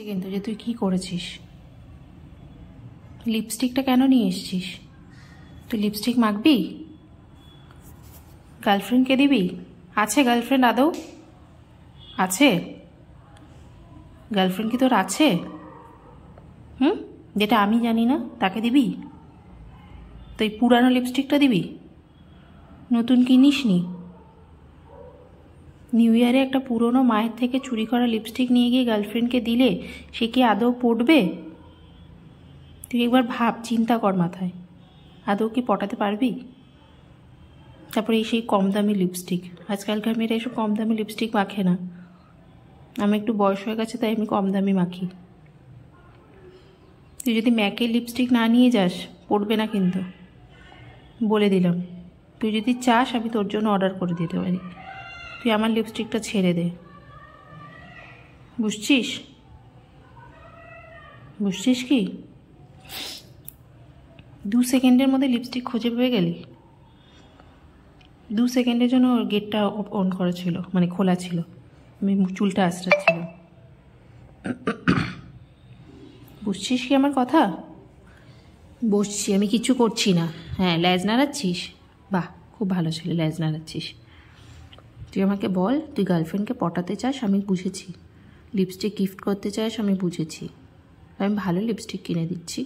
কিন্তু যে তুই কি করেছিস, লিপস্টিকটা কেন নিয়ে এসছিস? তুই লিপস্টিক মাখবি? গার্লফ্রেন্ডকে দিবি? আছে গার্লফ্রেন্ড আদৌ? আছে গার্লফ্রেন্ড কি তোর আছে? যেটা আমি জানি না তাকে দিবি? তুই পুরানো লিপস্টিকটা দিবি? নতুন কিনিস নি? নিউ ইয়ারে একটা পুরনো মায়ের থেকে চুরি করা লিপস্টিক নিয়ে গিয়ে গার্লফ্রেন্ডকে দিলে সে কি আদৌ পটবে? তুই একবার ভাব, চিন্তা কর মাথায়, আদৌ কি পটাতে পারবি? তারপরে এই সেই কম দামি লিপস্টিক, আজকালকার মেয়েরা এসব কম দামি লিপস্টিক মাখে না। আমি একটু বয়স হয়ে গেছে তাই আমি কম দামি মাখি। তুই যদি ম্যাকের লিপস্টিক না নিয়ে যাস পড়বে না কিন্তু, বলে দিলাম। তুই যদি চাস আমি তোর জন্য অর্ডার করে দিতে পারি, তুই আমার লিপস্টিকটা ছেড়ে দে। বুঝছিস? বুঝছিস কি? 2 সেকেন্ডের মধ্যে লিপস্টিক খুঁজে পেয়ে গেলি? 2 সেকেন্ডের জন্য ওর গেটটা অন করা ছিল, মানে খোলা ছিল, আমি চুলটা আঁচড়াচ্ছিল। বুঝছিস কি আমার কথা? বসছি, আমি কিছু করছি না। হ্যাঁ, ল্যাজ নাড়াচ্ছিস? বাহ, খুব ভালো ছেলে, ল্যাজ নাড়াচ্ছিস। তুই আমাকে বল, তুই গার্লফ্রেন্ডকে পটাতে চাস, আমি বুঝেছি। লিপস্টিক গিফট করতে চাস, আমি বুঝেছি। আমি ভালো লিপস্টিক কিনে দিচ্ছি।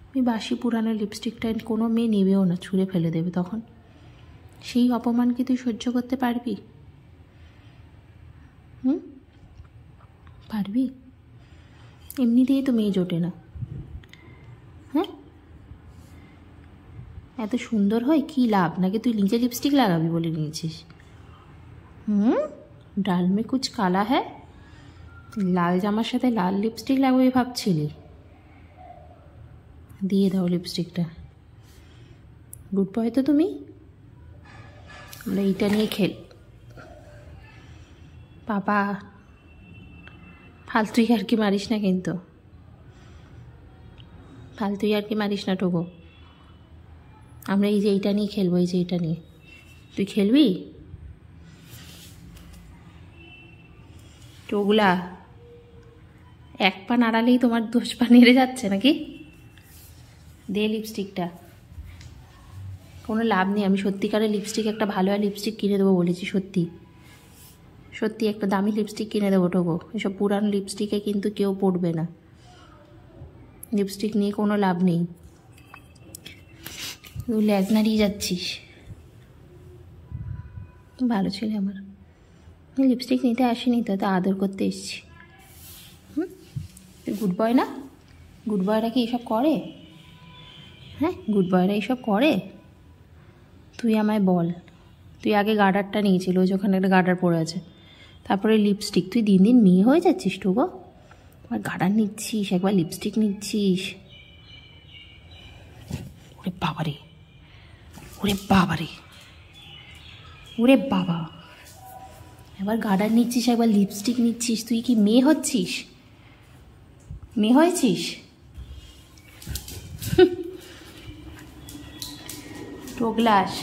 আমি বাসি পুরানো লিপস্টিকটা কোনো মেয়ে নেবেও না, ছুঁড়ে ফেলে দেবে। তখন সেই অপমান কি তুই সহ্য করতে পারবি? পারবি? এমনিতেই তো মেয়ে জোটে না। হ্যাঁ, এত সুন্দর হয় কি লাভ? নাকি তুই নিজে লিপস্টিক লাগাবি বলে নিয়েছিস? ডাল মে কুচ কালা হ্যাঁ? লাল জামার সাথে লাল লিপস্টিক লাগাবি ভাবছিলি? দিয়ে দাও লিপস্টিকটা। গুড বয় তো তুমি। আমরা এইটা নিয়ে খেল। বাবা, ফালতু আর কি মারিস না কিন্তু, ফালতু আর কি মারিস না টোগো। আমরা এই যে এইটা নিয়ে খেলবো, এই যে এইটা নিয়ে। তুই খেলবি? টোগলা, এক পা নাড়ালেই তোমার 10 পা নেড়ে যাচ্ছে নাকি? দে লিপস্টিকটা। কোনো লাভ নেই, আমি সত্যিকারের লিপস্টিক, একটা ভালো লিপস্টিক কিনে দেবো বলেছি। সত্যি সত্যি একটা দামি লিপস্টিক কিনে দেবো টোগো। এসব পুরানো লিপস্টিকে কিন্তু কেউ পড়বে না। লিপস্টিক নিয়ে কোনো লাভ নেই। তুই ল্যাজ নাড়িয়ে যাচ্ছিস। ভালো ছেলে আমার। লিপস্টিক নিতে আসিনি তো, তা আদর করতে এসছি। তুই গুড বয় না? গুড বয়রা কি এসব করে? হ্যাঁ, গুড বয়রা এসব করে? তুই আমায় বল, তুই আগে গার্ডারটা নিয়েছিল, ওই যে ওখানে একটা গার্ডার পড়ে আছে, তারপরে লিপস্টিক। তুই দিন দিন মেয়ে হয়ে যাচ্ছিস টোগো। একবার গার্ডার নিচ্ছিস, একবার লিপস্টিক নিচ্ছিস। ওরে বাবারে, ওরে বাবারে, ওরে বাবা, একবার গার্ডার নিচ্ছিস, একবার লিপস্টিক নিচ্ছিস। তুই কি মেয়ে হচ্ছিস? মেয়ে হয়েছিস? টোগলাস।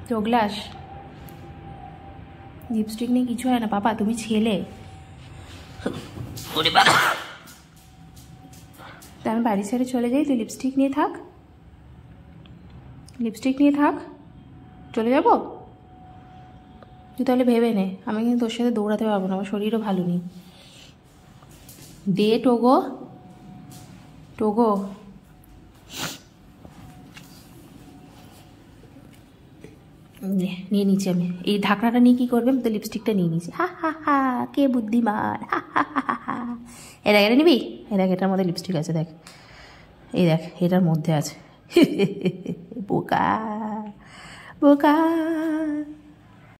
টোগলাস, লিপস্টিক নিয়ে কিছু হয় না পাপা, তুমি ছেলে। ওরে বাবা, তা আমি বাড়ি ছেড়ে চলে যাই, তুই লিপস্টিক নিয়ে থাক। লিপস্টিক নিয়ে থাক, চলে যাব। তুই তাহলে ভেবে নে, আমি কিন্তু তোর সাথে দৌড়াতে পারবো না, আমার শরীরও ভালো নেই। দে টোগো, টোগো। নিয়ে নিচ্ছি আমি। এই ঢাকনাটা নিয়ে কী করবে? আমি তো লিপস্টিকটা নিয়ে নিচ্ছি। হা হা হা, কে বুদ্ধিমান। হা হা হা হা। এ দেখ, এটা নিবি? এ দেখ, এটার মধ্যে লিপস্টিক আছে, দেখ। এই দেখ, এটার মধ্যে আছে। বোকা বোকা।